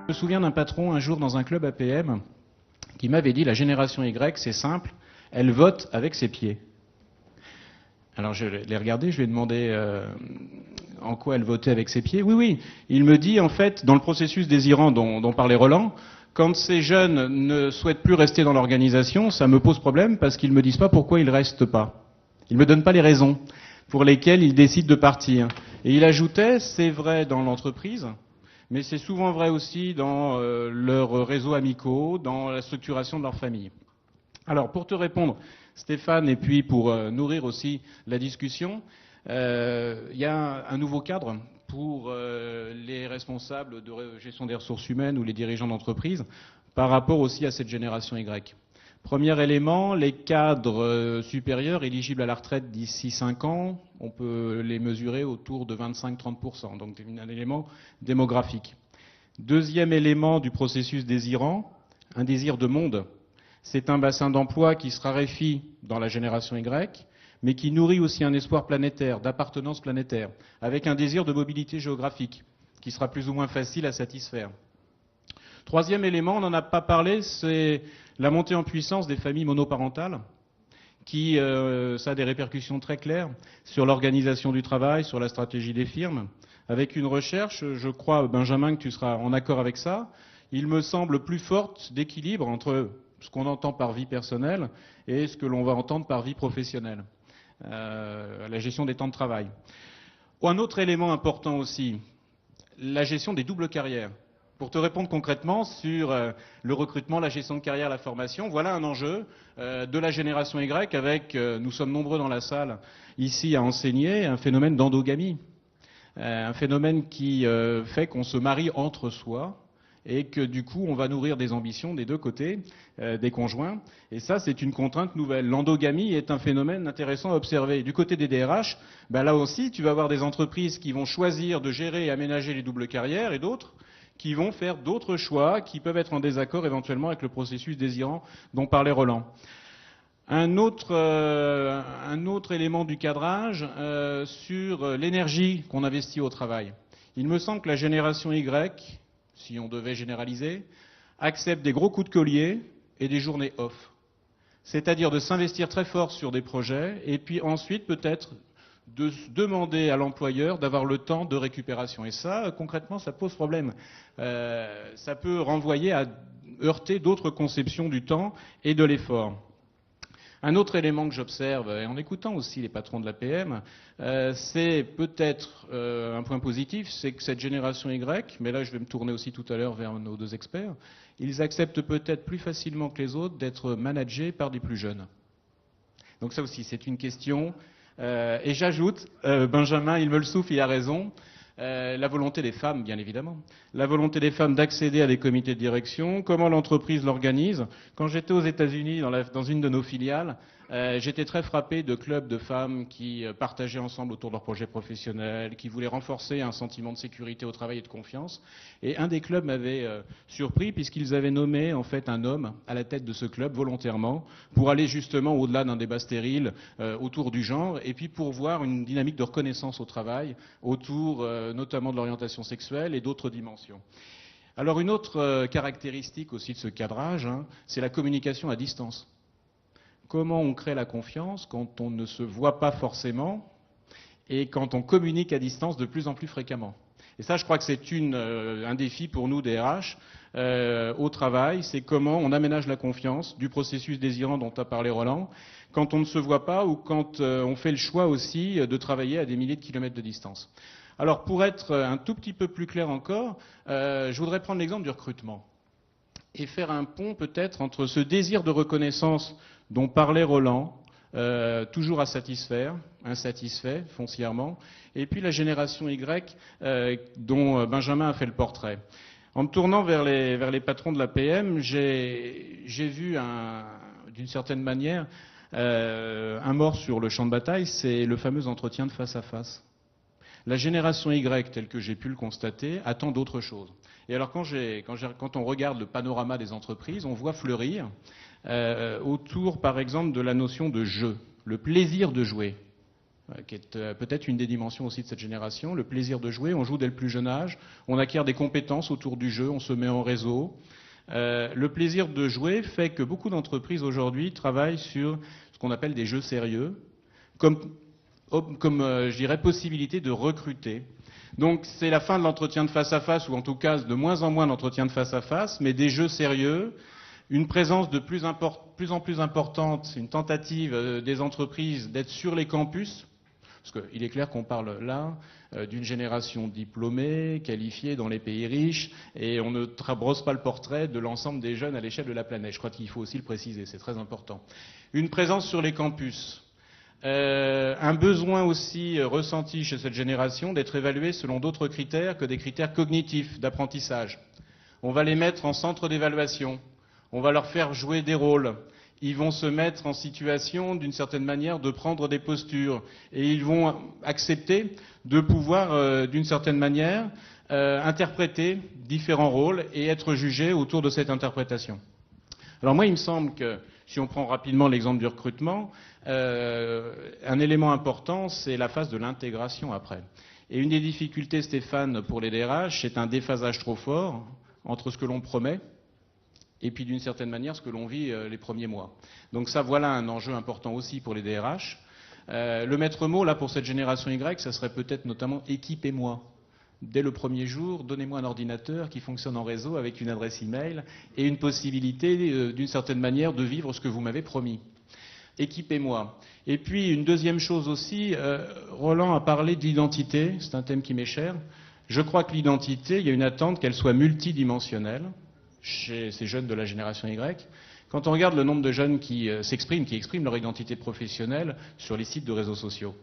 Je me souviens d'un patron un jour dans un club APM qui m'avait dit la génération Y, c'est simple, elle vote avec ses pieds. Alors je l'ai regardé, je lui ai demandé en quoi elle votait avec ses pieds. Oui, oui, il me dit en fait, dans le processus désirant dont parlait Roland, quand ces jeunes ne souhaitent plus rester dans l'organisation, ça me pose problème parce qu'ils ne me disent pas pourquoi ils ne restent pas. Ils ne me donnent pas les raisons pour lesquelles ils décident de partir. Et il ajoutait, c'est vrai dans l'entreprise, mais c'est souvent vrai aussi dans leurs réseaux amicaux, dans la structuration de leur famille. Alors, pour te répondre, Stéphane, et puis pour nourrir aussi la discussion, il y a un nouveau cadre pour les responsables de gestion des ressources humaines ou les dirigeants d'entreprise par rapport aussi à cette génération Y. Premier élément, les cadres supérieurs éligibles à la retraite d'ici 5 ans, on peut les mesurer autour de 25-30%, donc un élément démographique. Deuxième élément du processus désirant, un désir de monde. C'est un bassin d'emploi qui se raréfie dans la génération Y, mais qui nourrit aussi un espoir planétaire, d'appartenance planétaire, avec un désir de mobilité géographique, qui sera plus ou moins facile à satisfaire. Troisième élément, on n'en a pas parlé, c'est la montée en puissance des familles monoparentales, qui, ça a des répercussions très claires sur l'organisation du travail, sur la stratégie des firmes, avec une recherche, je crois, Benjamin, que tu seras en accord avec ça, il me semble plus forte d'équilibre entre ce qu'on entend par vie personnelle et ce que l'on va entendre par vie professionnelle, la gestion des temps de travail. Un autre élément important aussi, la gestion des doubles carrières. Pour te répondre concrètement sur le recrutement, la gestion de carrière, la formation, voilà un enjeu de la génération Y avec, nous sommes nombreux dans la salle ici à enseigner, un phénomène d'endogamie. Un phénomène qui fait qu'on se marie entre soi et que du coup on va nourrir des ambitions des deux côtés des conjoints. Et ça, c'est une contrainte nouvelle. L'endogamie est un phénomène intéressant à observer. Du côté des DRH, là aussi, tu vas avoir des entreprises qui vont choisir de gérer et aménager les doubles carrières et d'autres qui vont faire d'autres choix qui peuvent être en désaccord éventuellement avec le processus désirant dont parlait Roland. Un autre élément du cadrage sur l'énergie qu'on investit au travail. Il me semble que la génération Y, si on devait généraliser, accepte des gros coups de collier et des journées off. C'est-à-dire de s'investir très fort sur des projets et puis ensuite peut-être de demander à l'employeur d'avoir le temps de récupération. Et ça, concrètement, ça pose problème. Ça peut renvoyer à heurter d'autres conceptions du temps et de l'effort. Un autre élément que j'observe, et en écoutant aussi les patrons de l'APM, c'est peut-être un point positif, c'est que cette génération Y, mais là je vais me tourner aussi tout à l'heure vers nos deux experts, ils acceptent peut-être plus facilement que les autres d'être managés par des plus jeunes. Donc ça aussi, c'est une question. Et j'ajoute, Benjamin, il me le souffle, il a raison, la volonté des femmes, bien évidemment. La volonté des femmes d'accéder à des comités de direction, comment l'entreprise l'organise. Quand j'étais aux États-Unis, dans une de nos filiales, j'étais très frappé de clubs de femmes qui partageaient ensemble autour de leurs projets professionnels, qui voulaient renforcer un sentiment de sécurité au travail et de confiance. Et un des clubs m'avait surpris puisqu'ils avaient nommé en fait un homme à la tête de ce club volontairement pour aller justement au-delà d'un débat stérile autour du genre et puis pour voir une dynamique de reconnaissance au travail autour notamment de l'orientation sexuelle et d'autres dimensions. Alors une autre caractéristique aussi de ce cadrage, c'est la communication à distance. Comment on crée la confiance quand on ne se voit pas forcément et quand on communique à distance de plus en plus fréquemment. Et ça, je crois que c'est un défi pour nous, des RH, au travail, c'est comment on aménage la confiance du processus désirant dont a parlé Roland, quand on ne se voit pas ou quand on fait le choix aussi de travailler à des milliers de kilomètres de distance. Alors, pour être un tout petit peu plus clair encore, je voudrais prendre l'exemple du recrutement et faire un pont peut-être entre ce désir de reconnaissance dont parlait Roland, toujours à satisfaire, insatisfait foncièrement, et puis la génération Y dont Benjamin a fait le portrait. En me tournant vers les patrons de l'APM, j'ai vu d'une certaine manière un mort sur le champ de bataille, c'est le fameux entretien de face à face. La génération Y, telle que j'ai pu le constater, attend d'autres choses. Et alors quand on regarde le panorama des entreprises, on voit fleurir autour, par exemple, de la notion de jeu, le plaisir de jouer. qui est peut-être une des dimensions aussi de cette génération, le plaisir de jouer. On joue dès le plus jeune âge, on acquiert des compétences autour du jeu, on se met en réseau. Le plaisir de jouer fait que beaucoup d'entreprises aujourd'hui travaillent sur ce qu'on appelle des jeux sérieux, comme je dirais, possibilité de recruter. Donc c'est la fin de l'entretien de face à face, ou en tout cas de moins en moins d'entretien de face à face, mais des jeux sérieux, une présence de plus en plus importante, une tentative des entreprises d'être sur les campus. Parce qu'il est clair qu'on parle là d'une génération diplômée, qualifiée dans les pays riches, et on ne brosse pas le portrait de l'ensemble des jeunes à l'échelle de la planète. Je crois qu'il faut aussi le préciser, c'est très important. Une présence sur les campus. Un besoin aussi ressenti chez cette génération d'être évalué selon d'autres critères que des critères cognitifs d'apprentissage. On va les mettre en centre d'évaluation, on va leur faire jouer des rôles. Ils vont se mettre en situation, d'une certaine manière, de prendre des postures. Et ils vont accepter de pouvoir, d'une certaine manière, interpréter différents rôles et être jugés autour de cette interprétation. Alors moi, il me semble que, si on prend rapidement l'exemple du recrutement, un élément important, c'est la phase de l'intégration après. Et une des difficultés, Stéphane, pour les DRH, c'est un déphasage trop fort entre ce que l'on promet et puis d'une certaine manière ce que l'on vit les premiers mois. Donc ça, voilà un enjeu important aussi pour les DRH. Le maître mot, là, pour cette génération Y, ça serait peut-être notamment « équipez-moi ». Dès le premier jour, donnez-moi un ordinateur qui fonctionne en réseau avec une adresse email et une possibilité, d'une certaine manière, de vivre ce que vous m'avez promis. Équipez-moi. Et puis, une deuxième chose aussi, Roland a parlé de l'identité, c'est un thème qui m'est cher. Je crois que l'identité, il y a une attente qu'elle soit multidimensionnelle chez ces jeunes de la génération Y. Quand on regarde le nombre de jeunes qui expriment leur identité professionnelle sur les sites de réseaux sociaux,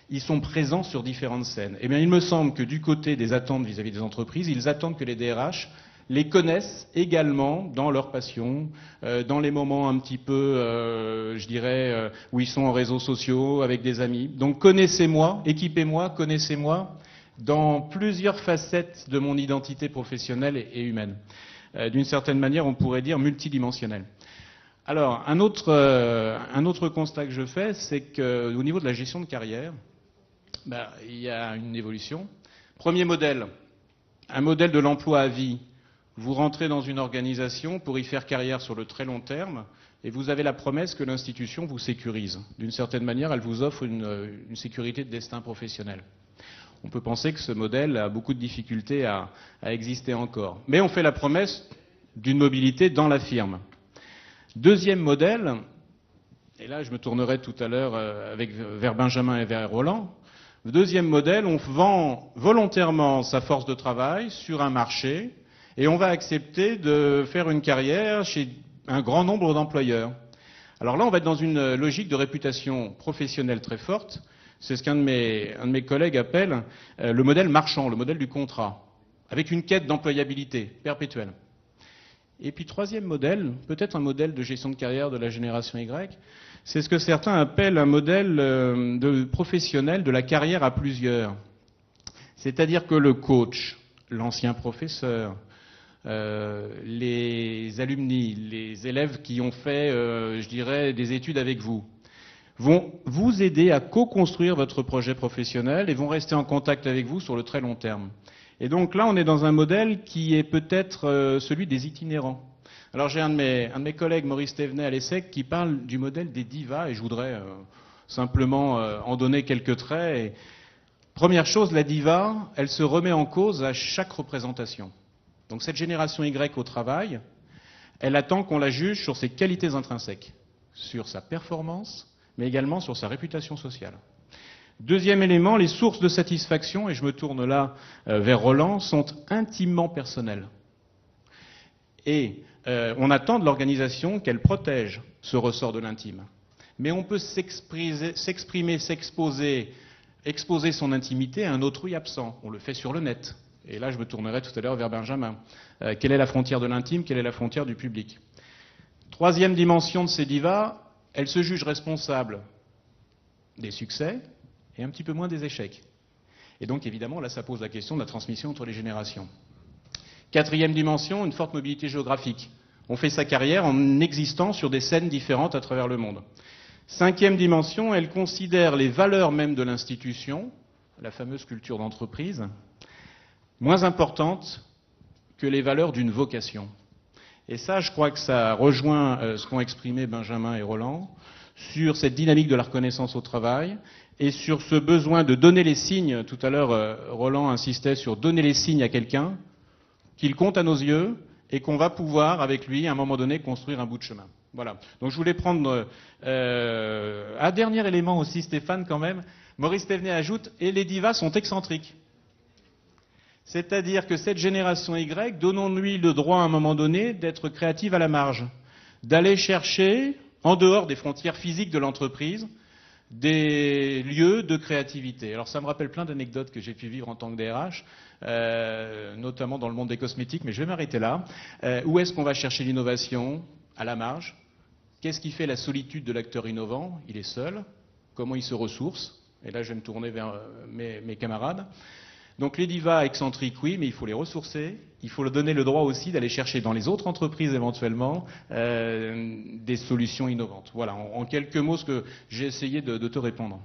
ils sont présents sur différentes scènes. Eh bien, il me semble que du côté des attentes vis-à-vis des entreprises, ils attendent que les DRH les connaissent également dans leur passion, dans les moments un petit peu, je dirais, où ils sont en réseaux sociaux, avec des amis. Donc connaissez-moi, équipez-moi, connaissez-moi dans plusieurs facettes de mon identité professionnelle et humaine. D'une certaine manière, on pourrait dire multidimensionnelle. Alors, un autre constat que je fais, c'est qu'au niveau de la gestion de carrière, il y a une évolution. Premier modèle, un modèle de l'emploi à vie. Vous rentrez dans une organisation pour y faire carrière sur le très long terme et vous avez la promesse que l'institution vous sécurise. D'une certaine manière, elle vous offre une sécurité de destin professionnel. On peut penser que ce modèle a beaucoup de difficultés à exister encore. Mais on fait la promesse d'une mobilité dans la firme. Deuxième modèle, et là je me tournerai tout à l'heure vers Benjamin et vers Roland. Le deuxième modèle, on vend volontairement sa force de travail sur un marché et on va accepter de faire une carrière chez un grand nombre d'employeurs. Alors là, on va être dans une logique de réputation professionnelle très forte. C'est ce qu'un de mes collègues appelle le modèle marchand, le modèle du contrat, avec une quête d'employabilité perpétuelle. Et puis troisième modèle, peut-être un modèle de gestion de carrière de la génération Y, c'est ce que certains appellent un modèle de professionnel de la carrière à plusieurs. C'est-à-dire que le coach, l'ancien professeur, les alumni, les élèves qui ont fait, je dirais, des études avec vous, vont vous aider à co-construire votre projet professionnel et vont rester en contact avec vous sur le très long terme. Et donc là, on est dans un modèle qui est peut-être celui des itinérants. Alors j'ai un de mes collègues, Maurice Thévenet à l'ESSEC, qui parle du modèle des divas, et je voudrais simplement en donner quelques traits. Et première chose, la diva, elle se remet en cause à chaque représentation. Donc cette génération Y au travail, elle attend qu'on la juge sur ses qualités intrinsèques, sur sa performance, mais également sur sa réputation sociale. Deuxième élément, les sources de satisfaction, et je me tourne là vers Roland, sont intimement personnelles. Et on attend de l'organisation qu'elle protège ce ressort de l'intime. Mais on peut s'exprimer, s'exposer, exposer son intimité à un autrui absent. On le fait sur le net. Et là, je me tournerai tout à l'heure vers Benjamin. Quelle est la frontière de l'intime? Quelle est la frontière du public? Troisième dimension de ces divas, elles se jugent responsables des succès et un petit peu moins des échecs. Et donc, évidemment, là, ça pose la question de la transmission entre les générations. Quatrième dimension, une forte mobilité géographique. On fait sa carrière en existant sur des scènes différentes à travers le monde. Cinquième dimension, elle considère les valeurs même de l'institution, la fameuse culture d'entreprise, moins importantes que les valeurs d'une vocation. Et ça, je crois que ça rejoint ce qu'ont exprimé Benjamin et Roland sur cette dynamique de la reconnaissance au travail et sur ce besoin de donner les signes. Tout à l'heure, Roland insistait sur donner les signes à quelqu'un qu'il compte à nos yeux et qu'on va pouvoir, avec lui, à un moment donné, construire un bout de chemin. Voilà. Donc je voulais prendre un dernier élément aussi, Stéphane, quand même. Maurice Thévenet ajoute, et les divas sont excentriques. C'est-à-dire que cette génération Y, donnons-lui le droit à un moment donné d'être créative à la marge, d'aller chercher, en dehors des frontières physiques de l'entreprise, des lieux de créativité. Alors ça me rappelle plein d'anecdotes que j'ai pu vivre en tant que DRH, notamment dans le monde des cosmétiques, mais je vais m'arrêter là. Où est-ce qu'on va chercher l'innovation? À la marge. Qu'est-ce qui fait la solitude de l'acteur innovant? Il est seul. Comment il se ressource? Et là, je vais me tourner vers mes camarades. Donc les divas excentriques, oui, mais il faut les ressourcer. Il faut leur donner le droit aussi d'aller chercher dans les autres entreprises éventuellement des solutions innovantes. Voilà, en quelques mots, ce que j'ai essayé de te répondre.